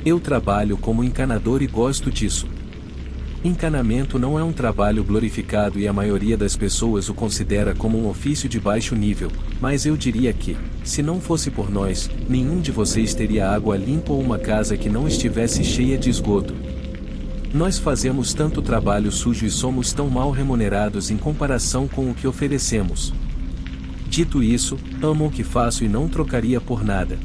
Eu trabalho como encanador e gosto disso. Encanamento não é um trabalho glorificado e a maioria das pessoas o considera como um ofício de baixo nível, mas eu diria que, se não fosse por nós, nenhum de vocês teria água limpa ou uma casa que não estivesse cheia de esgoto. Nós fazemos tanto trabalho sujo e somos tão mal remunerados em comparação com o que oferecemos. Dito isso, amo o que faço e não trocaria por nada.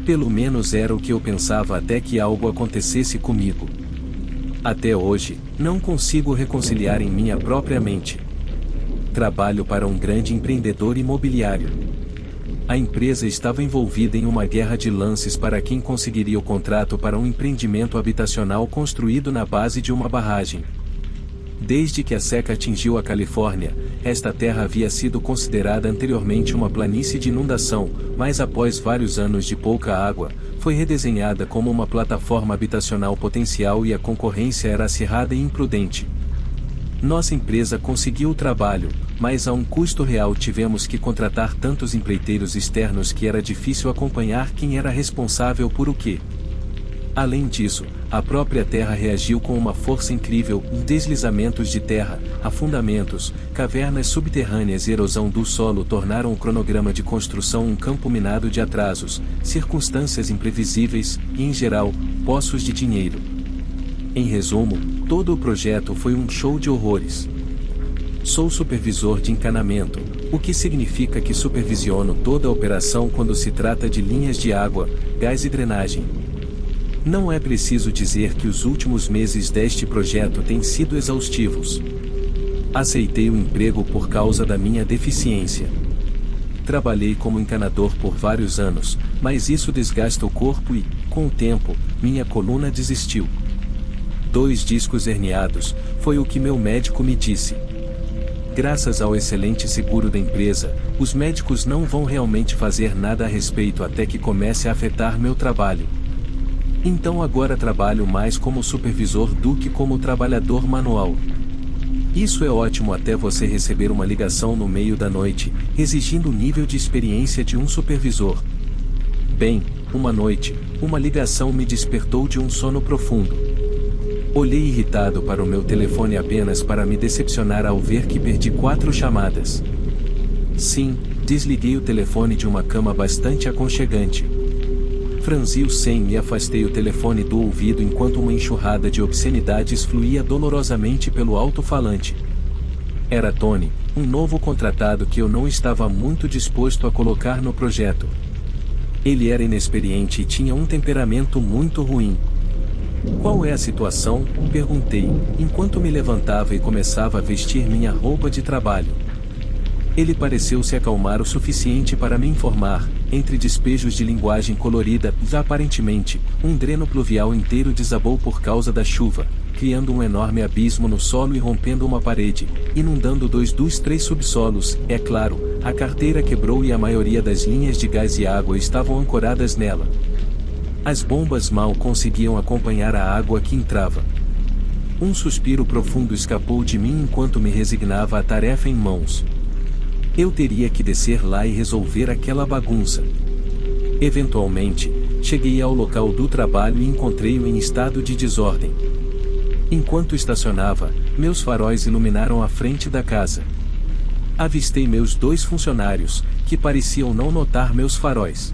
Pelo menos era o que eu pensava até que algo acontecesse comigo. Até hoje, não consigo reconciliar em minha própria mente. Trabalho para um grande empreendedor imobiliário. A empresa estava envolvida em uma guerra de lances para quem conseguiria o contrato para um empreendimento habitacional construído na base de uma barragem. Desde que a seca atingiu a Califórnia, esta terra havia sido considerada anteriormente uma planície de inundação, mas após vários anos de pouca água, foi redesenhada como uma plataforma habitacional potencial e a concorrência era acirrada e imprudente. Nossa empresa conseguiu o trabalho, mas a um custo real tivemos que contratar tantos empreiteiros externos que era difícil acompanhar quem era responsável por o quê. Além disso, a própria terra reagiu com uma força incrível, deslizamentos de terra, afundamentos, cavernas subterrâneas e erosão do solo tornaram o cronograma de construção um campo minado de atrasos, circunstâncias imprevisíveis, e em geral, poços de dinheiro. Em resumo, todo o projeto foi um show de horrores. Sou supervisor de encanamento, o que significa que supervisiono toda a operação quando se trata de linhas de água, gás e drenagem. Não é preciso dizer que os últimos meses deste projeto têm sido exaustivos. Aceitei o emprego por causa da minha deficiência. Trabalhei como encanador por vários anos, mas isso desgasta o corpo e, com o tempo, minha coluna desistiu. 2 discos herniados, foi o que meu médico me disse. Graças ao excelente seguro da empresa, os médicos não vão realmente fazer nada a respeito até que comece a afetar meu trabalho. Então agora trabalho mais como supervisor do que como trabalhador manual. Isso é ótimo até você receber uma ligação no meio da noite, exigindo o nível de experiência de um supervisor. Bem, uma noite, uma ligação me despertou de um sono profundo. Olhei irritado para o meu telefone apenas para me decepcionar ao ver que perdi 4 chamadas. Sim, desliguei o telefone de uma cama bastante aconchegante. Franzi o senho e afastei o telefone do ouvido enquanto uma enxurrada de obscenidades fluía dolorosamente pelo alto-falante. Era Tony, um novo contratado que eu não estava muito disposto a colocar no projeto. Ele era inexperiente e tinha um temperamento muito ruim. Qual é a situação? Perguntei, enquanto me levantava e começava a vestir minha roupa de trabalho. Ele pareceu se acalmar o suficiente para me informar, entre despejos de linguagem colorida, aparentemente, um dreno pluvial inteiro desabou por causa da chuva, criando um enorme abismo no solo e rompendo uma parede, inundando 2 dos 3 subsolos, é claro, a carteira quebrou e a maioria das linhas de gás e água estavam ancoradas nela. As bombas mal conseguiam acompanhar a água que entrava. Um suspiro profundo escapou de mim enquanto me resignava à tarefa em mãos. Eu teria que descer lá e resolver aquela bagunça. Eventualmente, cheguei ao local do trabalho e encontrei-o em estado de desordem. Enquanto estacionava, meus faróis iluminaram a frente da casa. Avistei meus 2 funcionários, que pareciam não notar meus faróis.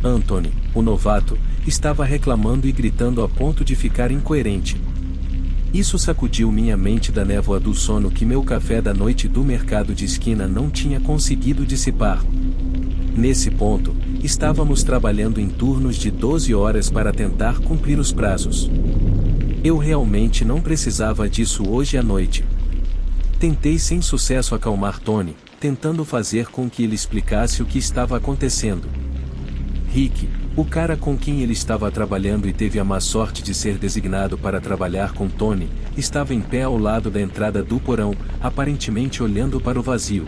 Anthony, o novato, estava reclamando e gritando a ponto de ficar incoerente. Isso sacudiu minha mente da névoa do sono que meu café da noite do mercado de esquina não tinha conseguido dissipar. Nesse ponto, estávamos trabalhando em turnos de 12 horas para tentar cumprir os prazos. Eu realmente não precisava disso hoje à noite. Tentei sem sucesso acalmar Tony, tentando fazer com que ele explicasse o que estava acontecendo. Rick, o cara com quem ele estava trabalhando e teve a má sorte de ser designado para trabalhar com Tony, estava em pé ao lado da entrada do porão, aparentemente olhando para o vazio.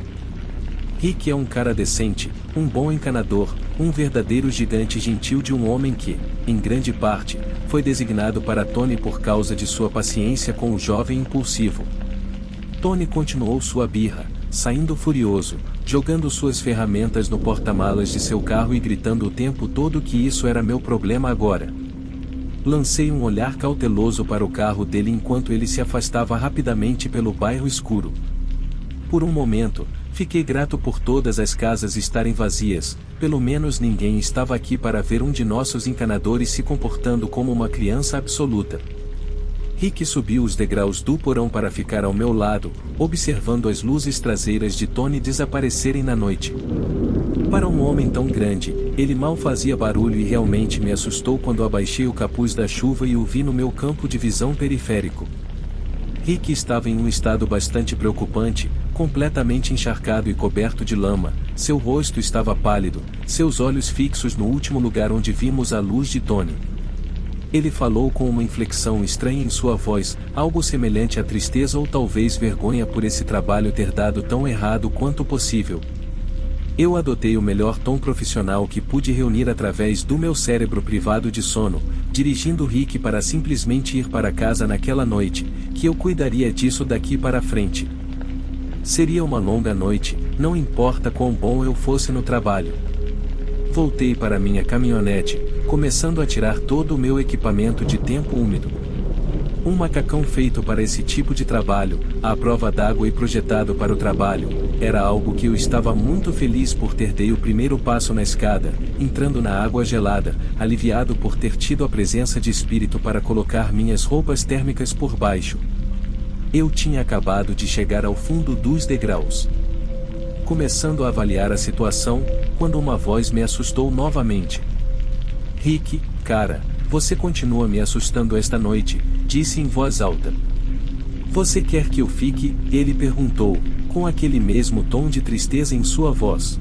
Rick é um cara decente, um bom encanador, um verdadeiro gigante gentil de um homem que, em grande parte, foi designado para Tony por causa de sua paciência com o jovem impulsivo. Tony continuou sua birra, saindo furioso, jogando suas ferramentas no porta-malas de seu carro e gritando o tempo todo que isso era meu problema agora. Lancei um olhar cauteloso para o carro dele enquanto ele se afastava rapidamente pelo bairro escuro. Por um momento, fiquei grato por todas as casas estarem vazias, pelo menos ninguém estava aqui para ver um de nossos encanadores se comportando como uma criança absoluta. Rick subiu os degraus do porão para ficar ao meu lado, observando as luzes traseiras de Tony desaparecerem na noite. Para um homem tão grande, ele mal fazia barulho e realmente me assustou quando abaixei o capuz da chuva e o vi no meu campo de visão periférico. Rick estava em um estado bastante preocupante, completamente encharcado e coberto de lama, seu rosto estava pálido, seus olhos fixos no último lugar onde vimos a luz de Tony. Ele falou com uma inflexão estranha em sua voz, algo semelhante a tristeza ou talvez vergonha por esse trabalho ter dado tão errado quanto possível. Eu adotei o melhor tom profissional que pude reunir através do meu cérebro privado de sono, dirigindo Rick para simplesmente ir para casa naquela noite, que eu cuidaria disso daqui para frente. Seria uma longa noite, não importa quão bom eu fosse no trabalho. Voltei para minha caminhonete, começando a tirar todo o meu equipamento de tempo úmido. Um macacão feito para esse tipo de trabalho, à prova d'água e projetado para o trabalho, era algo que eu estava muito feliz por ter dei o primeiro passo na escada, entrando na água gelada, aliviado por ter tido a presença de espírito para colocar minhas roupas térmicas por baixo. Eu tinha acabado de chegar ao fundo dos degraus. Começando a avaliar a situação, quando uma voz me assustou novamente. Rick, cara, você continua me assustando esta noite, disse em voz alta. Você quer que eu fique? Ele perguntou, com aquele mesmo tom de tristeza em sua voz.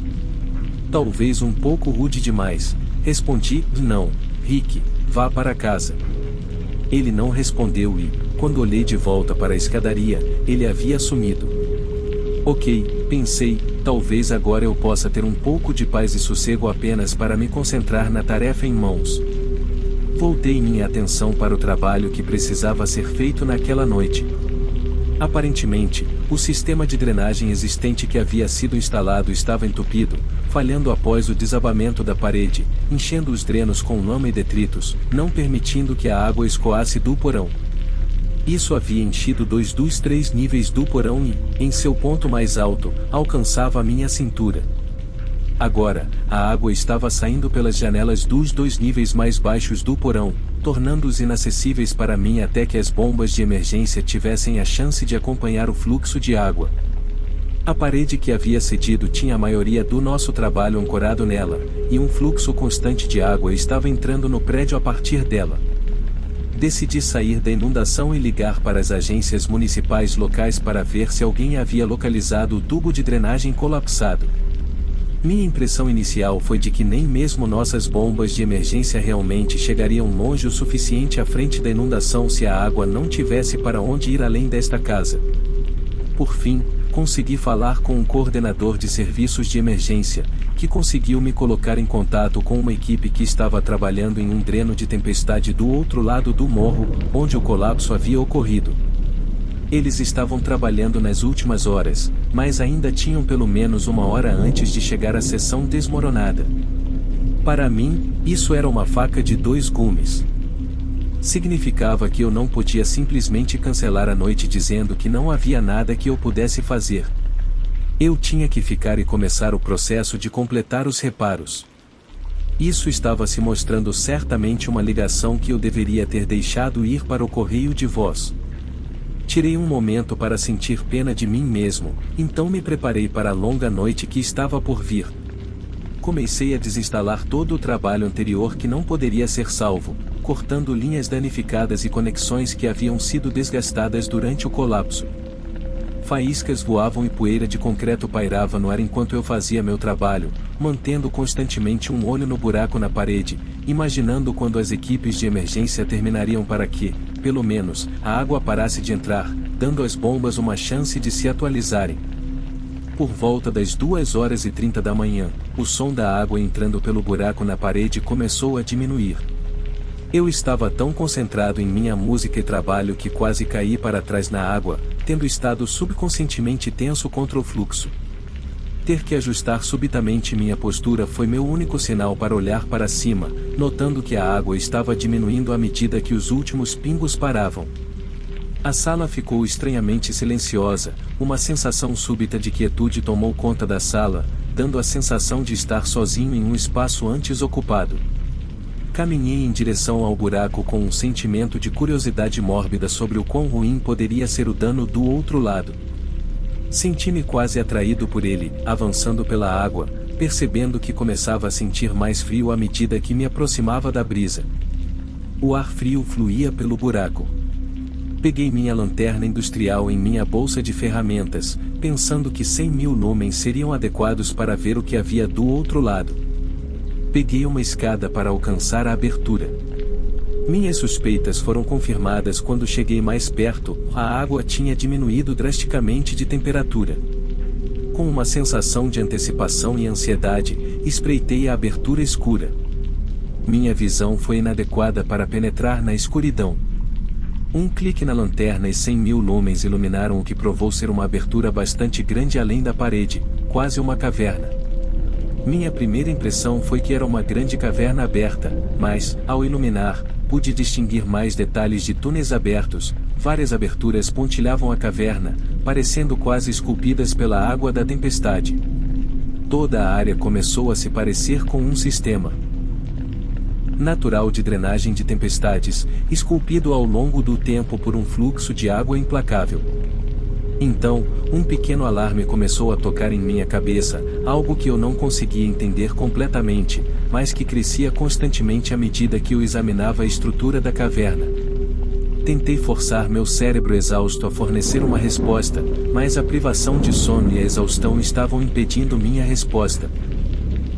Talvez um pouco rude demais, respondi, não, Rick, vá para casa. Ele não respondeu e, quando olhei de volta para a escadaria, ele havia sumido. Ok, pensei, talvez agora eu possa ter um pouco de paz e sossego apenas para me concentrar na tarefa em mãos. Voltei minha atenção para o trabalho que precisava ser feito naquela noite. Aparentemente, o sistema de drenagem existente que havia sido instalado estava entupido, falhando após o desabamento da parede, enchendo os drenos com lama e detritos, não permitindo que a água escoasse do porão. Isso havia enchido 2 dos 3 níveis do porão e, em seu ponto mais alto, alcançava a minha cintura. Agora, a água estava saindo pelas janelas dos 2 níveis mais baixos do porão, tornando-os inacessíveis para mim até que as bombas de emergência tivessem a chance de acompanhar o fluxo de água. A parede que havia cedido tinha a maioria do nosso trabalho ancorado nela, e um fluxo constante de água estava entrando no prédio a partir dela. Decidi sair da inundação e ligar para as agências municipais locais para ver se alguém havia localizado o tubo de drenagem colapsado. Minha impressão inicial foi de que nem mesmo nossas bombas de emergência realmente chegariam longe o suficiente à frente da inundação se a água não tivesse para onde ir além desta casa. Por fim, consegui falar com um coordenador de serviços de emergência, que conseguiu me colocar em contato com uma equipe que estava trabalhando em um dreno de tempestade do outro lado do morro, onde o colapso havia ocorrido. Eles estavam trabalhando nas últimas horas, mas ainda tinham pelo menos 1 hora antes de chegar à seção desmoronada. Para mim, isso era uma faca de 2 gumes. Significava que eu não podia simplesmente cancelar a noite dizendo que não havia nada que eu pudesse fazer. Eu tinha que ficar e começar o processo de completar os reparos. Isso estava se mostrando certamente uma ligação que eu deveria ter deixado ir para o correio de voz. Tirei um momento para sentir pena de mim mesmo, então me preparei para a longa noite que estava por vir. Comecei a desinstalar todo o trabalho anterior que não poderia ser salvo, cortando linhas danificadas e conexões que haviam sido desgastadas durante o colapso. Faíscas voavam e poeira de concreto pairava no ar enquanto eu fazia meu trabalho, mantendo constantemente um olho no buraco na parede, imaginando quando as equipes de emergência terminariam para que, pelo menos, a água parasse de entrar, dando às bombas uma chance de se atualizarem. Por volta das 2h30 da manhã, o som da água entrando pelo buraco na parede começou a diminuir. Eu estava tão concentrado em minha música e trabalho que quase caí para trás na água, tendo estado subconscientemente tenso contra o fluxo. Ter que ajustar subitamente minha postura foi meu único sinal para olhar para cima, notando que a água estava diminuindo à medida que os últimos pingos paravam. A sala ficou estranhamente silenciosa, uma sensação súbita de quietude tomou conta da sala, dando a sensação de estar sozinho em um espaço antes ocupado. Caminhei em direção ao buraco com um sentimento de curiosidade mórbida sobre o quão ruim poderia ser o dano do outro lado. Senti-me quase atraído por ele, avançando pela água, percebendo que começava a sentir mais frio à medida que me aproximava da brisa. O ar frio fluía pelo buraco. Peguei minha lanterna industrial em minha bolsa de ferramentas, pensando que 100.000 lumens seriam adequados para ver o que havia do outro lado. Peguei uma escada para alcançar a abertura. Minhas suspeitas foram confirmadas quando cheguei mais perto, a água tinha diminuído drasticamente de temperatura. Com uma sensação de antecipação e ansiedade, espreitei a abertura escura. Minha visão foi inadequada para penetrar na escuridão. Um clique na lanterna e 100.000 lumens iluminaram o que provou ser uma abertura bastante grande além da parede, quase uma caverna. Minha primeira impressão foi que era uma grande caverna aberta, mas, ao iluminar, pude distinguir mais detalhes de túneis abertos, várias aberturas pontilhavam a caverna, parecendo quase esculpidas pela água da tempestade. Toda a área começou a se parecer com um sistema natural de drenagem de tempestades, esculpido ao longo do tempo por um fluxo de água implacável. Então, um pequeno alarme começou a tocar em minha cabeça, algo que eu não conseguia entender completamente, mas que crescia constantemente à medida que eu examinava a estrutura da caverna. Tentei forçar meu cérebro exausto a fornecer uma resposta, mas a privação de sono e a exaustão estavam impedindo minha resposta.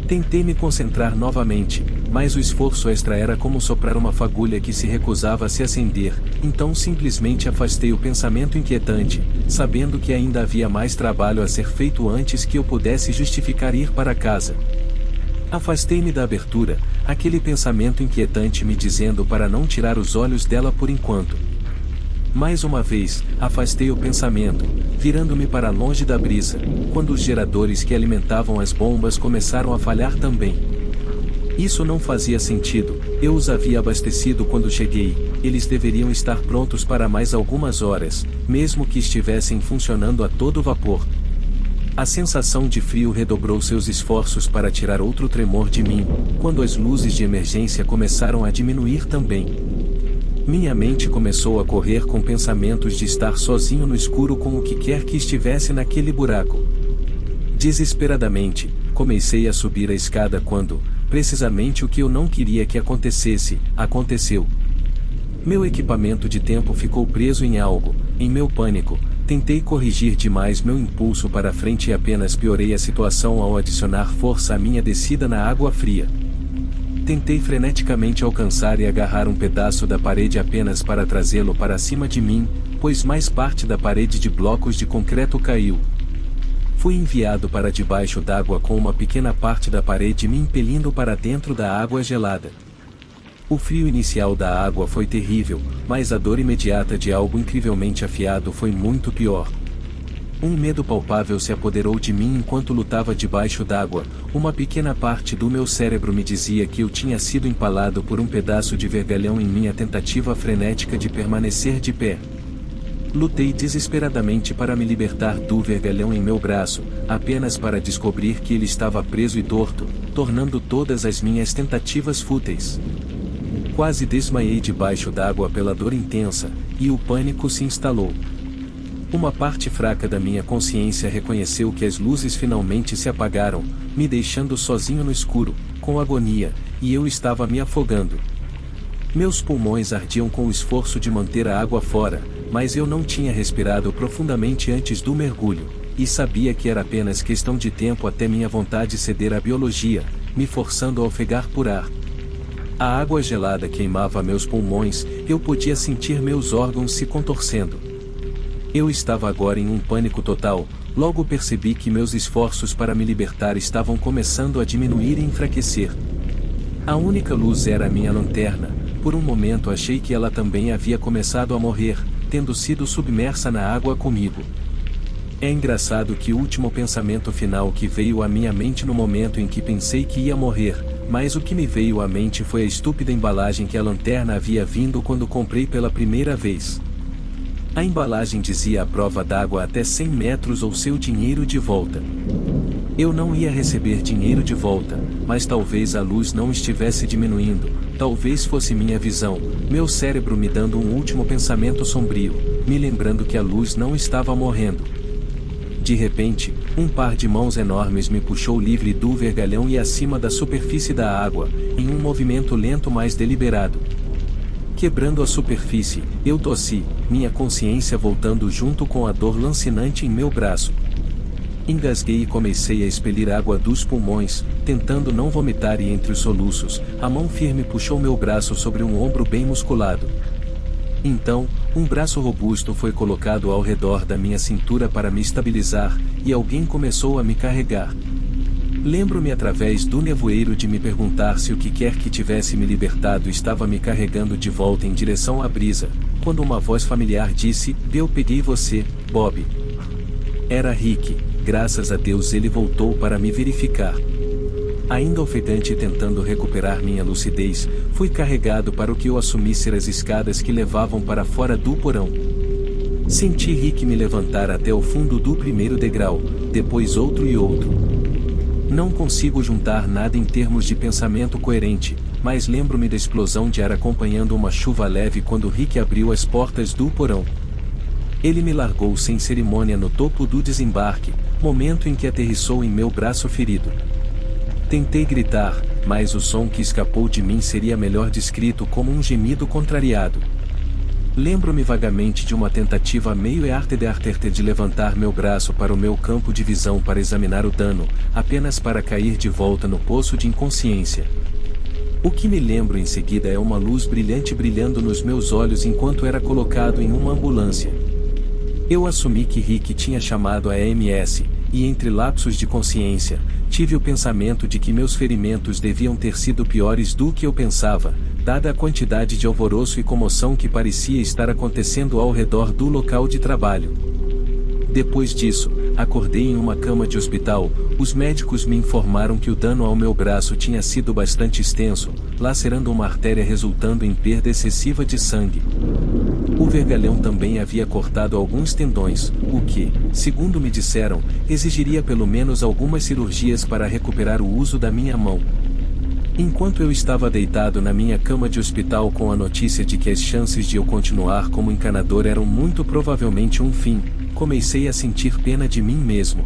Tentei me concentrar novamente, mas o esforço extra era como soprar uma fagulha que se recusava a se acender, então simplesmente afastei o pensamento inquietante, sabendo que ainda havia mais trabalho a ser feito antes que eu pudesse justificar ir para casa. Afastei-me da abertura, aquele pensamento inquietante me dizendo para não tirar os olhos dela por enquanto. Mais uma vez, afastei o pensamento, virando-me para longe da brisa, quando os geradores que alimentavam as bombas começaram a falhar também. Isso não fazia sentido, eu os havia abastecido quando cheguei, eles deveriam estar prontos para mais algumas horas, mesmo que estivessem funcionando a todo vapor. A sensação de frio redobrou seus esforços para tirar outro tremor de mim, quando as luzes de emergência começaram a diminuir também. Minha mente começou a correr com pensamentos de estar sozinho no escuro com o que quer que estivesse naquele buraco. Desesperadamente, comecei a subir a escada quando, precisamente o que eu não queria que acontecesse, aconteceu. Meu equipamento de tempo ficou preso em algo. Em meu pânico, tentei corrigir demais meu impulso para frente e apenas piorei a situação ao adicionar força à minha descida na água fria. Tentei freneticamente alcançar e agarrar um pedaço da parede apenas para trazê-lo para cima de mim, pois mais parte da parede de blocos de concreto caiu. Fui enviado para debaixo d'água com uma pequena parte da parede me impelindo para dentro da água gelada. O frio inicial da água foi terrível, mas a dor imediata de algo incrivelmente afiado foi muito pior. Um medo palpável se apoderou de mim enquanto lutava debaixo d'água. Uma pequena parte do meu cérebro me dizia que eu tinha sido empalado por um pedaço de vergalhão em minha tentativa frenética de permanecer de pé. Lutei desesperadamente para me libertar do vergalhão em meu braço, apenas para descobrir que ele estava preso e torto, tornando todas as minhas tentativas fúteis. Quase desmaiei debaixo d'água pela dor intensa, e o pânico se instalou. Uma parte fraca da minha consciência reconheceu que as luzes finalmente se apagaram, me deixando sozinho no escuro, com agonia, e eu estava me afogando. Meus pulmões ardiam com o esforço de manter a água fora, mas eu não tinha respirado profundamente antes do mergulho, e sabia que era apenas questão de tempo até minha vontade ceder à biologia, me forçando a ofegar por ar. A água gelada queimava meus pulmões, eu podia sentir meus órgãos se contorcendo. Eu estava agora em um pânico total, logo percebi que meus esforços para me libertar estavam começando a diminuir e enfraquecer. A única luz era a minha lanterna, por um momento achei que ela também havia começado a morrer, tendo sido submersa na água comigo. É engraçado que o último pensamento final que veio à minha mente no momento em que pensei que ia morrer, mas o que me veio à mente foi a estúpida embalagem que a lanterna havia vindo quando comprei pela primeira vez. A embalagem dizia à prova d'água até 100 metros ou seu dinheiro de volta. Eu não ia receber dinheiro de volta, mas talvez a luz não estivesse diminuindo, talvez fosse minha visão, meu cérebro me dando um último pensamento sombrio, me lembrando que a luz não estava morrendo. De repente, um par de mãos enormes me puxou livre do vergalhão e acima da superfície da água, em um movimento lento mas deliberado. Quebrando a superfície, eu tossi, minha consciência voltando junto com a dor lancinante em meu braço. Engasguei e comecei a expelir água dos pulmões, tentando não vomitar e entre os soluços, a mão firme puxou meu braço sobre um ombro bem musculado. Então, um braço robusto foi colocado ao redor da minha cintura para me estabilizar, e alguém começou a me carregar. Lembro-me através do nevoeiro de me perguntar se o que quer que tivesse me libertado estava me carregando de volta em direção à brisa, quando uma voz familiar disse: "Eu peguei você, Bob." Era Rick, graças a Deus ele voltou para me verificar. Ainda ofegante e tentando recuperar minha lucidez, fui carregado para o que eu assumi ser as escadas que levavam para fora do porão. Senti Rick me levantar até o fundo do primeiro degrau, depois outro e outro. Não consigo juntar nada em termos de pensamento coerente, mas lembro-me da explosão de ar acompanhando uma chuva leve quando Rick abriu as portas do porão. Ele me largou sem cerimônia no topo do desembarque, momento em que aterrissou em meu braço ferido. Tentei gritar, mas o som que escapou de mim seria melhor descrito como um gemido contrariado. Lembro-me vagamente de uma tentativa meio eartede de levantar meu braço para o meu campo de visão para examinar o dano, apenas para cair de volta no poço de inconsciência. O que me lembro em seguida é uma luz brilhante brilhando nos meus olhos enquanto era colocado em uma ambulância. Eu assumi que Rick tinha chamado a EMS, e entre lapsos de consciência, tive o pensamento de que meus ferimentos deviam ter sido piores do que eu pensava, dada a quantidade de alvoroço e comoção que parecia estar acontecendo ao redor do local de trabalho. Depois disso, acordei em uma cama de hospital. Os médicos me informaram que o dano ao meu braço tinha sido bastante extenso, lacerando uma artéria resultando em perda excessiva de sangue. O vergalhão também havia cortado alguns tendões, o que, segundo me disseram, exigiria pelo menos algumas cirurgias para recuperar o uso da minha mão. Enquanto eu estava deitado na minha cama de hospital com a notícia de que as chances de eu continuar como encanador eram muito provavelmente um fim, comecei a sentir pena de mim mesmo.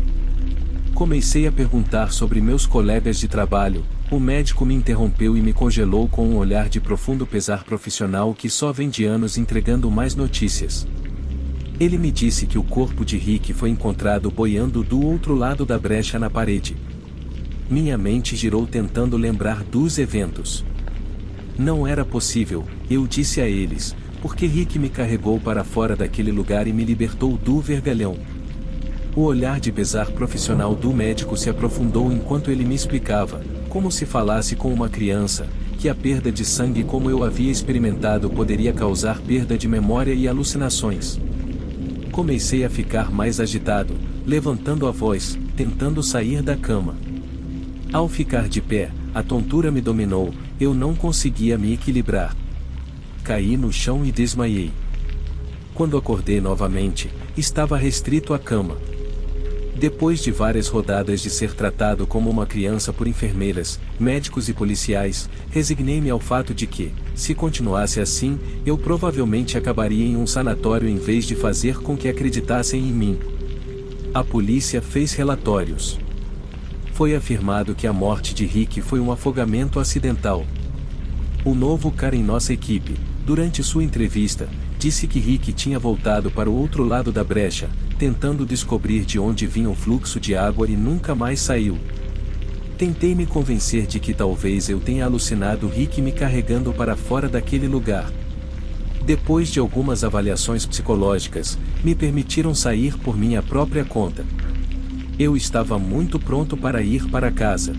Comecei a perguntar sobre meus colegas de trabalho. O médico me interrompeu e me congelou com um olhar de profundo pesar profissional que só vem de anos entregando mais notícias. Ele me disse que o corpo de Rick foi encontrado boiando do outro lado da brecha na parede. Minha mente girou tentando lembrar dos eventos. Não era possível, eu disse a eles, porque Rick me carregou para fora daquele lugar e me libertou do vergalhão. O olhar de pesar profissional do médico se aprofundou enquanto ele me explicava, como se falasse com uma criança, que a perda de sangue como eu havia experimentado poderia causar perda de memória e alucinações. Comecei a ficar mais agitado, levantando a voz, tentando sair da cama. Ao ficar de pé, a tontura me dominou, eu não conseguia me equilibrar. Caí no chão e desmaiei. Quando acordei novamente, estava restrito à cama. Depois de várias rodadas de ser tratado como uma criança por enfermeiras, médicos e policiais, resignei-me ao fato de que, se continuasse assim, eu provavelmente acabaria em um sanatório em vez de fazer com que acreditassem em mim. A polícia fez relatórios. Foi afirmado que a morte de Rick foi um afogamento acidental. O novo cara em nossa equipe, durante sua entrevista, disse que Rick tinha voltado para o outro lado da brecha, tentando descobrir de onde vinha o fluxo de água e nunca mais saiu. Tentei me convencer de que talvez eu tenha alucinado Rick me carregando para fora daquele lugar. Depois de algumas avaliações psicológicas, me permitiram sair por minha própria conta. Eu estava muito pronto para ir para casa.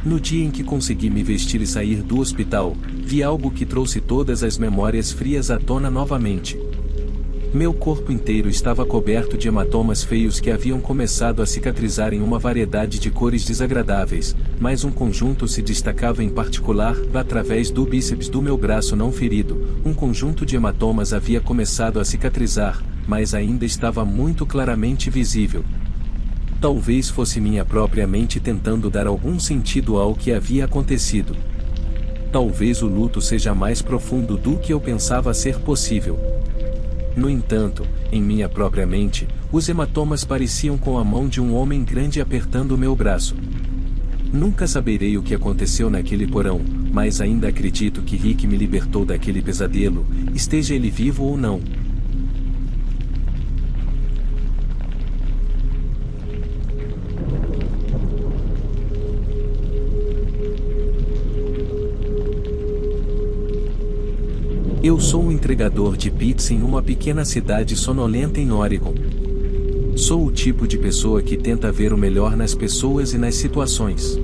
No dia em que consegui me vestir e sair do hospital, vi algo que trouxe todas as memórias frias à tona novamente. Meu corpo inteiro estava coberto de hematomas feios que haviam começado a cicatrizar em uma variedade de cores desagradáveis, mas um conjunto se destacava em particular, através do bíceps do meu braço não ferido. Um conjunto de hematomas havia começado a cicatrizar, mas ainda estava muito claramente visível. Talvez fosse minha própria mente tentando dar algum sentido ao que havia acontecido. Talvez o luto seja mais profundo do que eu pensava ser possível. No entanto, em minha própria mente, os hematomas pareciam com a mão de um homem grande apertando meu braço. Nunca saberei o que aconteceu naquele porão, mas ainda acredito que Rick me libertou daquele pesadelo, esteja ele vivo ou não. Eu sou um entregador de pizza em uma pequena cidade sonolenta em Oregon. Sou o tipo de pessoa que tenta ver o melhor nas pessoas e nas situações.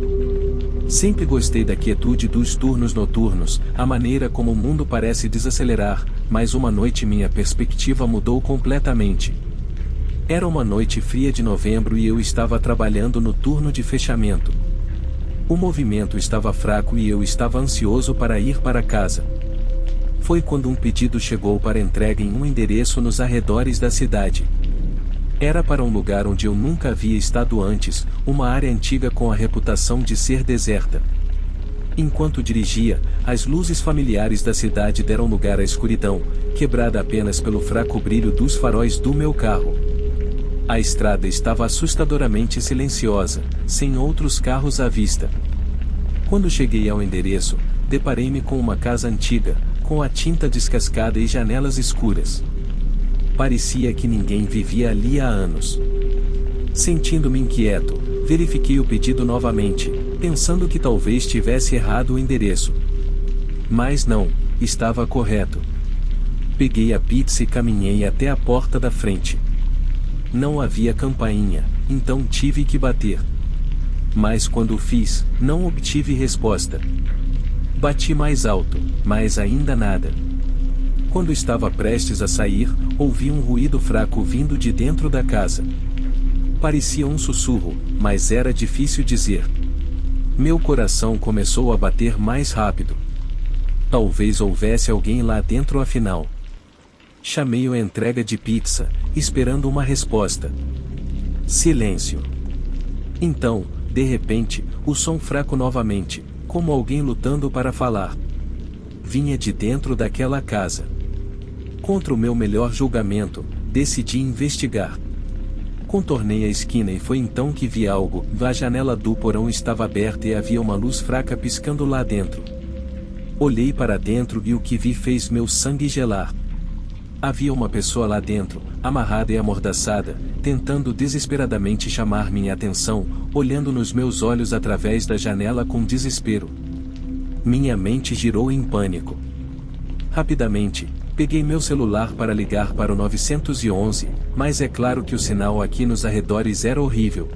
Sempre gostei da quietude dos turnos noturnos, a maneira como o mundo parece desacelerar, mas uma noite minha perspectiva mudou completamente. Era uma noite fria de novembro e eu estava trabalhando no turno de fechamento. O movimento estava fraco e eu estava ansioso para ir para casa. Foi quando um pedido chegou para entrega em um endereço nos arredores da cidade. Era para um lugar onde eu nunca havia estado antes, uma área antiga com a reputação de ser deserta. Enquanto dirigia, as luzes familiares da cidade deram lugar à escuridão, quebrada apenas pelo fraco brilho dos faróis do meu carro. A estrada estava assustadoramente silenciosa, sem outros carros à vista. Quando cheguei ao endereço, deparei-me com uma casa antiga, com a tinta descascada e janelas escuras. Parecia que ninguém vivia ali há anos. Sentindo-me inquieto, verifiquei o pedido novamente, pensando que talvez tivesse errado o endereço. Mas não, estava correto. Peguei a pizza e caminhei até a porta da frente. Não havia campainha, então tive que bater. Mas quando o fiz, não obtive resposta. Bati mais alto, mas ainda nada. Quando estava prestes a sair, ouvi um ruído fraco vindo de dentro da casa. Parecia um sussurro, mas era difícil dizer. Meu coração começou a bater mais rápido. Talvez houvesse alguém lá dentro afinal. Chamei a entrega de pizza, esperando uma resposta. Silêncio. Então, de repente, o som fraco novamente, como alguém lutando para falar. Vinha de dentro daquela casa. Contra o meu melhor julgamento, decidi investigar. Contornei a esquina e foi então que vi algo. A janela do porão estava aberta e havia uma luz fraca piscando lá dentro. Olhei para dentro e o que vi fez meu sangue gelar. Havia uma pessoa lá dentro, amarrada e amordaçada, tentando desesperadamente chamar minha atenção, olhando nos meus olhos através da janela com desespero. Minha mente girou em pânico. Rapidamente, peguei meu celular para ligar para o 911, mas é claro que o sinal aqui nos arredores era horrível.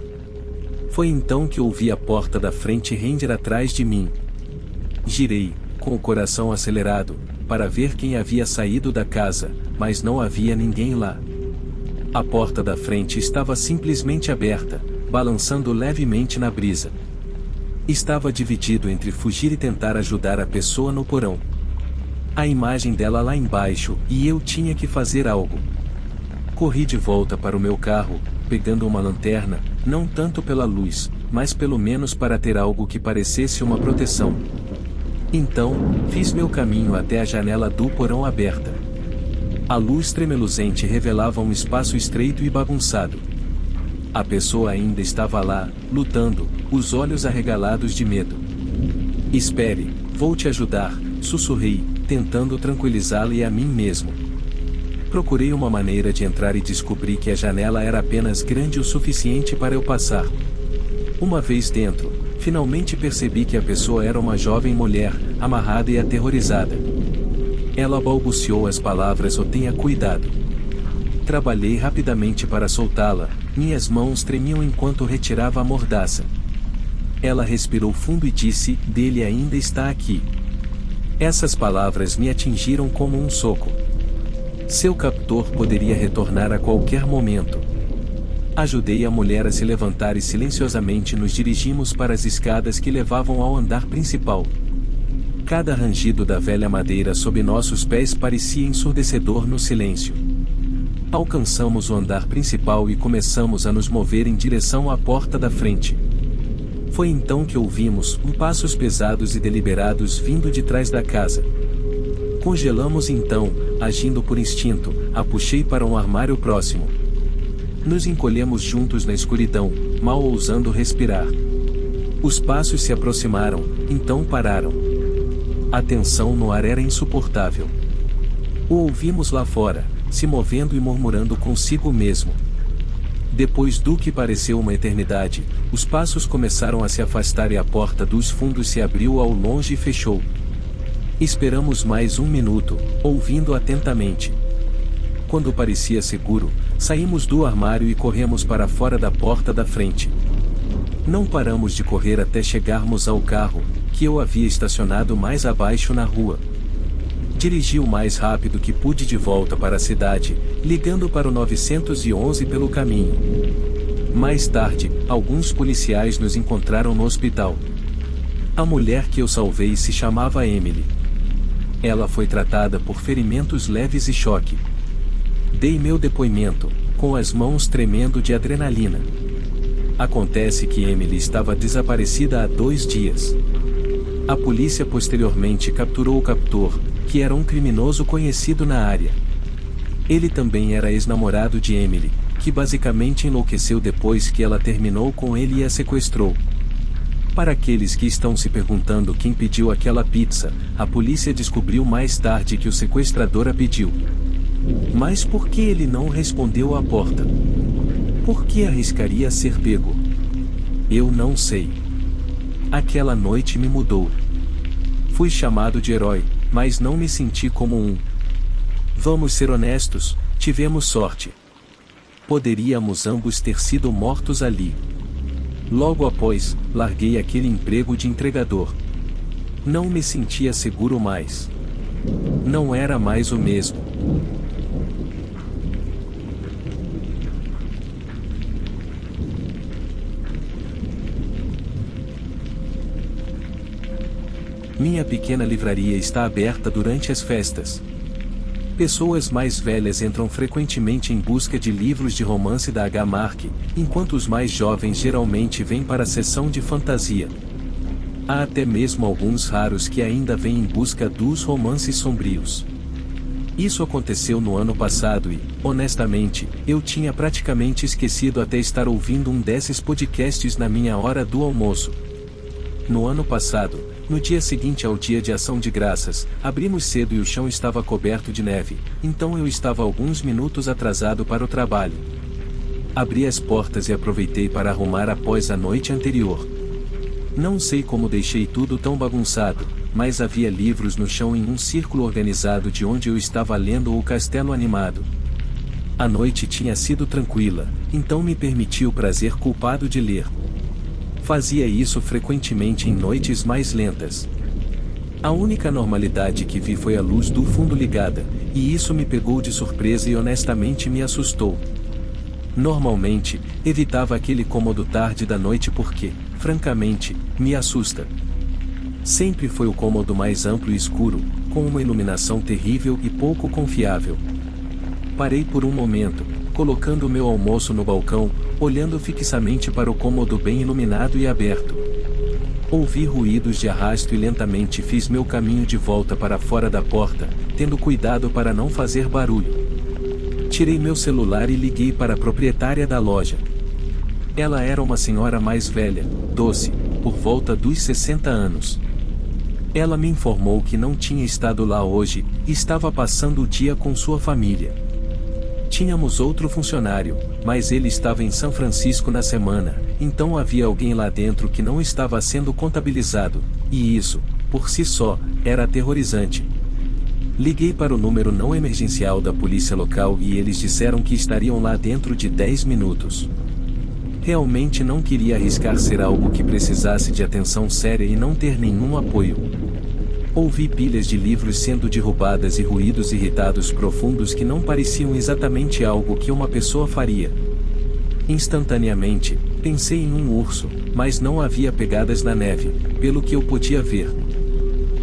Foi então que ouvi a porta da frente render atrás de mim. Girei, com o coração acelerado, para ver quem havia saído da casa, mas não havia ninguém lá. A porta da frente estava simplesmente aberta, balançando levemente na brisa. Estava dividido entre fugir e tentar ajudar a pessoa no porão. A imagem dela lá embaixo, e eu tinha que fazer algo. Corri de volta para o meu carro, pegando uma lanterna, não tanto pela luz, mas pelo menos para ter algo que parecesse uma proteção. Então, fiz meu caminho até a janela do porão aberta. A luz tremeluzente revelava um espaço estreito e bagunçado. A pessoa ainda estava lá, lutando, os olhos arregalados de medo. Espere, vou te ajudar, sussurrei, tentando tranquilizá-la e a mim mesmo. Procurei uma maneira de entrar e descobri que a janela era apenas grande o suficiente para eu passar. Uma vez dentro, finalmente percebi que a pessoa era uma jovem mulher, amarrada e aterrorizada. Ela balbuciou as palavras: "Oh, tenha cuidado." Trabalhei rapidamente para soltá-la, minhas mãos tremiam enquanto retirava a mordaça. Ela respirou fundo e disse: "Dele ainda está aqui." Essas palavras me atingiram como um soco. Seu captor poderia retornar a qualquer momento. Ajudei a mulher a se levantar e silenciosamente nos dirigimos para as escadas que levavam ao andar principal. Cada rangido da velha madeira sob nossos pés parecia ensurdecedor no silêncio. Alcançamos o andar principal e começamos a nos mover em direção à porta da frente. Foi então que ouvimos passos pesados e deliberados vindo de trás da casa. Congelamos então, agindo por instinto, a puxei para um armário próximo. Nos encolhemos juntos na escuridão, mal ousando respirar. Os passos se aproximaram, então pararam. A tensão no ar era insuportável. O ouvimos lá fora, se movendo e murmurando consigo mesmo. Depois do que pareceu uma eternidade, os passos começaram a se afastar e a porta dos fundos se abriu ao longe e fechou. Esperamos mais um minuto, ouvindo atentamente. Quando parecia seguro, saímos do armário e corremos para fora da porta da frente. Não paramos de correr até chegarmos ao carro, que eu havia estacionado mais abaixo na rua. Dirigi o mais rápido que pude de volta para a cidade, ligando para o 911 pelo caminho. Mais tarde, alguns policiais nos encontraram no hospital. A mulher que eu salvei se chamava Emily. Ela foi tratada por ferimentos leves e choque. Dei meu depoimento, com as mãos tremendo de adrenalina. Acontece que Emily estava desaparecida há 2 dias. A polícia posteriormente capturou o captor, que era um criminoso conhecido na área. Ele também era ex-namorado de Emily, que basicamente enlouqueceu depois que ela terminou com ele e a sequestrou. Para aqueles que estão se perguntando quem pediu aquela pizza, a polícia descobriu mais tarde que o sequestrador a pediu. Mas por que ele não respondeu à porta? Por que arriscaria ser pego? Eu não sei. Aquela noite me mudou. Fui chamado de herói, mas não me senti como um. Vamos ser honestos, tivemos sorte. Poderíamos ambos ter sido mortos ali. Logo após, larguei aquele emprego de entregador. Não me sentia seguro mais. Não era mais o mesmo. Minha pequena livraria está aberta durante as festas. Pessoas mais velhas entram frequentemente em busca de livros de romance da H. Mark, enquanto os mais jovens geralmente vêm para a seção de fantasia. Há até mesmo alguns raros que ainda vêm em busca dos romances sombrios. Isso aconteceu no ano passado e, honestamente, eu tinha praticamente esquecido até estar ouvindo um desses podcasts na minha hora do almoço. No ano passado, no dia seguinte ao Dia de Ação de Graças, abrimos cedo e o chão estava coberto de neve, então eu estava alguns minutos atrasado para o trabalho. Abri as portas e aproveitei para arrumar após a noite anterior. Não sei como deixei tudo tão bagunçado, mas havia livros no chão em um círculo organizado de onde eu estava lendo O Castelo Animado. A noite tinha sido tranquila, então me permiti o prazer culpado de ler. Fazia isso frequentemente em noites mais lentas. A única normalidade que vi foi a luz do fundo ligada, e isso me pegou de surpresa e honestamente me assustou. Normalmente, evitava aquele cômodo tarde da noite porque, francamente, me assusta. Sempre foi o cômodo mais amplo e escuro, com uma iluminação terrível e pouco confiável. Parei por um momento, colocando meu almoço no balcão, olhando fixamente para o cômodo bem iluminado e aberto. Ouvi ruídos de arrasto e lentamente fiz meu caminho de volta para fora da porta, tendo cuidado para não fazer barulho. Tirei meu celular e liguei para a proprietária da loja. Ela era uma senhora mais velha, doce, por volta dos 60 anos. Ela me informou que não tinha estado lá hoje, e estava passando o dia com sua família. Tínhamos outro funcionário, mas ele estava em São Francisco na semana, então havia alguém lá dentro que não estava sendo contabilizado, e isso, por si só, era aterrorizante. Liguei para o número não emergencial da polícia local e eles disseram que estariam lá dentro de 10 minutos. Realmente não queria arriscar ser algo que precisasse de atenção séria e não ter nenhum apoio. Ouvi pilhas de livros sendo derrubadas e ruídos irritados profundos que não pareciam exatamente algo que uma pessoa faria. Instantaneamente, pensei em um urso, mas não havia pegadas na neve, pelo que eu podia ver.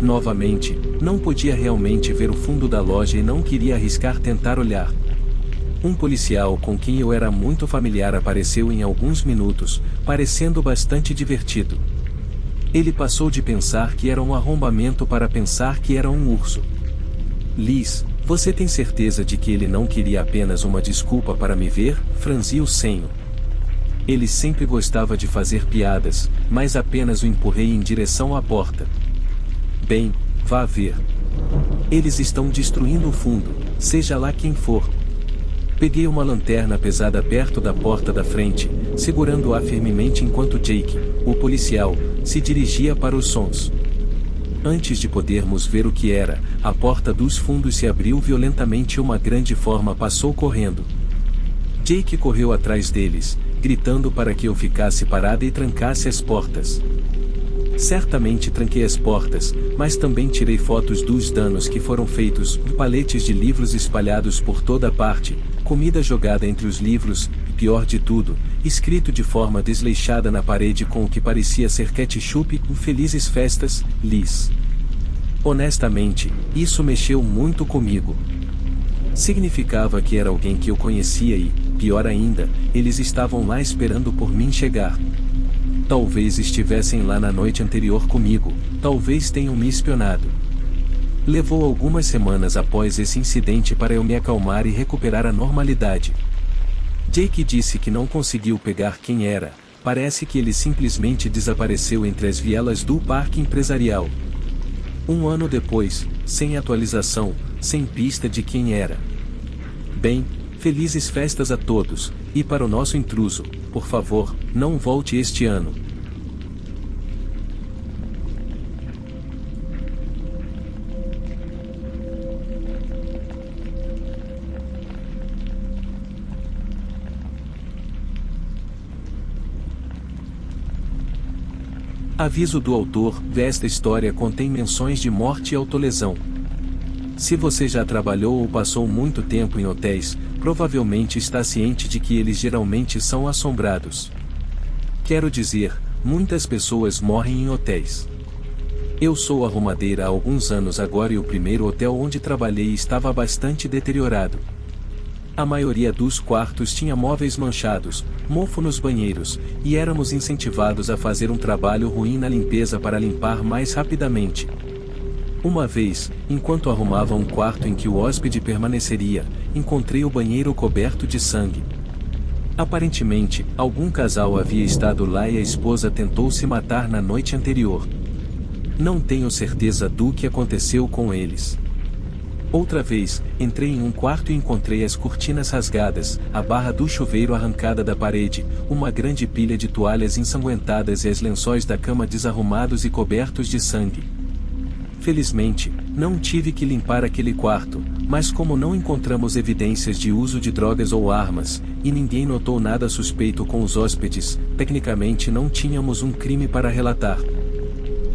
Novamente, não podia realmente ver o fundo da loja e não queria arriscar tentar olhar. Um policial com quem eu era muito familiar apareceu em alguns minutos, parecendo bastante divertido. Ele passou de pensar que era um arrombamento para pensar que era um urso. Liz, você tem certeza de que ele não queria apenas uma desculpa para me ver? Franzi o senho. Ele sempre gostava de fazer piadas, mas apenas o empurrei em direção à porta. Bem, vá ver. Eles estão destruindo o fundo, seja lá quem for. Peguei uma lanterna pesada perto da porta da frente, segurando-a firmemente enquanto Jake, o policial, se dirigia para os sons. Antes de podermos ver o que era, a porta dos fundos se abriu violentamente e uma grande forma passou correndo. Jake correu atrás deles, gritando para que eu ficasse parada e trancasse as portas. Certamente tranquei as portas, mas também tirei fotos dos danos que foram feitos, paletes de livros espalhados por toda parte, comida jogada entre os livros, e pior de tudo, escrito de forma desleixada na parede com o que parecia ser ketchup, Felizes Festas, Liz. Honestamente, isso mexeu muito comigo. Significava que era alguém que eu conhecia e, pior ainda, eles estavam lá esperando por mim chegar. Talvez estivessem lá na noite anterior comigo, talvez tenham me espionado. Levou algumas semanas após esse incidente para eu me acalmar e recuperar a normalidade. Jake disse que não conseguiu pegar quem era, parece que ele simplesmente desapareceu entre as vielas do parque empresarial. Um ano depois, sem atualização, sem pista de quem era. Bem, felizes festas a todos, e para o nosso intruso, por favor, não volte este ano. Aviso do autor: esta história contém menções de morte e autolesão. Se você já trabalhou ou passou muito tempo em hotéis, provavelmente está ciente de que eles geralmente são assombrados. Quero dizer, muitas pessoas morrem em hotéis. Eu sou arrumadeira há alguns anos agora e o primeiro hotel onde trabalhei estava bastante deteriorado. A maioria dos quartos tinha móveis manchados, mofo nos banheiros, e éramos incentivados a fazer um trabalho ruim na limpeza para limpar mais rapidamente. Uma vez, enquanto arrumava um quarto em que o hóspede permaneceria, encontrei o banheiro coberto de sangue. Aparentemente, algum casal havia estado lá e a esposa tentou se matar na noite anterior. Não tenho certeza do que aconteceu com eles. Outra vez, entrei em um quarto e encontrei as cortinas rasgadas, a barra do chuveiro arrancada da parede, uma grande pilha de toalhas ensanguentadas e os lençóis da cama desarrumados e cobertos de sangue. Felizmente, não tive que limpar aquele quarto, mas como não encontramos evidências de uso de drogas ou armas, e ninguém notou nada suspeito com os hóspedes, tecnicamente não tínhamos um crime para relatar.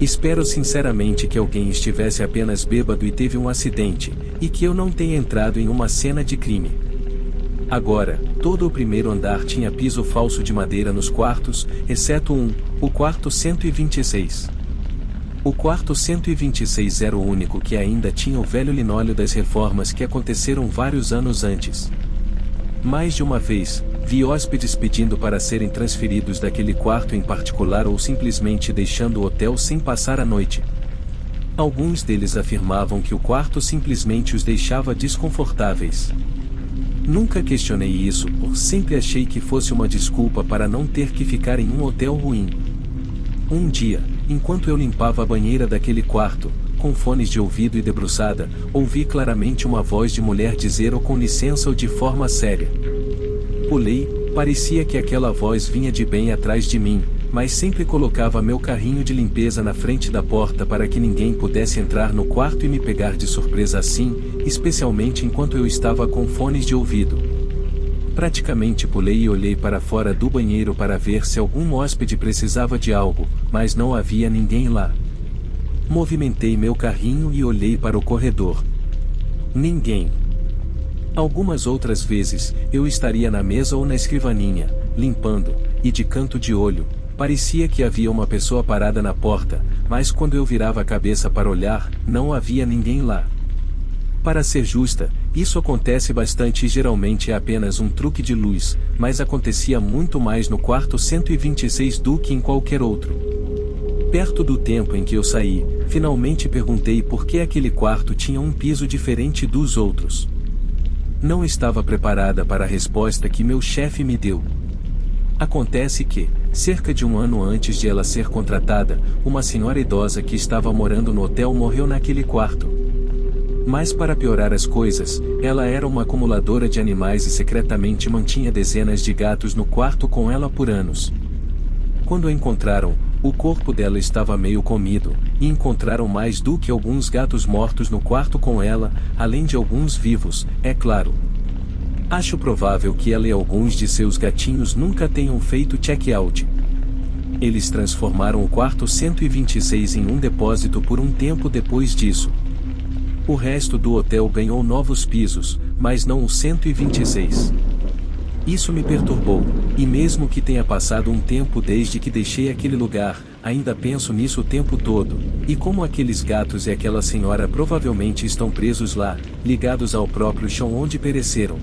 Espero sinceramente que alguém estivesse apenas bêbado e teve um acidente, e que eu não tenha entrado em uma cena de crime. Agora, todo o primeiro andar tinha piso falso de madeira nos quartos, exceto o quarto 126. O quarto 126 era o único que ainda tinha o velho linóleo das reformas que aconteceram vários anos antes. Mais de uma vez, vi hóspedes pedindo para serem transferidos daquele quarto em particular ou simplesmente deixando o hotel sem passar a noite. Alguns deles afirmavam que o quarto simplesmente os deixava desconfortáveis. Nunca questionei isso, sempre achei que fosse uma desculpa para não ter que ficar em um hotel ruim. Um dia, enquanto eu limpava a banheira daquele quarto, com fones de ouvido e debruçada, ouvi claramente uma voz de mulher dizer com licença ou de forma séria. Pulei, parecia que aquela voz vinha de bem atrás de mim, mas sempre colocava meu carrinho de limpeza na frente da porta para que ninguém pudesse entrar no quarto e me pegar de surpresa assim, especialmente enquanto eu estava com fones de ouvido. Praticamente pulei e olhei para fora do banheiro para ver se algum hóspede precisava de algo, mas não havia ninguém lá. Movimentei meu carrinho e olhei para o corredor. Ninguém. Algumas outras vezes, eu estaria na mesa ou na escrivaninha, limpando, e de canto de olho, parecia que havia uma pessoa parada na porta, mas quando eu virava a cabeça para olhar, não havia ninguém lá. Para ser justa, isso acontece bastante e geralmente é apenas um truque de luz, mas acontecia muito mais no quarto 126 do que em qualquer outro. Perto do tempo em que eu saí, finalmente perguntei por que aquele quarto tinha um piso diferente dos outros. Não estava preparada para a resposta que meu chefe me deu. Acontece que, cerca de um ano antes de ela ser contratada, uma senhora idosa que estava morando no hotel morreu naquele quarto. Mas para piorar as coisas, ela era uma acumuladora de animais e secretamente mantinha dezenas de gatos no quarto com ela por anos. Quando a encontraram, o corpo dela estava meio comido, e encontraram mais do que alguns gatos mortos no quarto com ela, além de alguns vivos, é claro. Acho provável que ela e alguns de seus gatinhos nunca tenham feito check-out. Eles transformaram o quarto 126 em um depósito por um tempo depois disso. O resto do hotel ganhou novos pisos, mas não o 126. Isso me perturbou, e mesmo que tenha passado um tempo desde que deixei aquele lugar, ainda penso nisso o tempo todo, e como aqueles gatos e aquela senhora provavelmente estão presos lá, ligados ao próprio chão onde pereceram.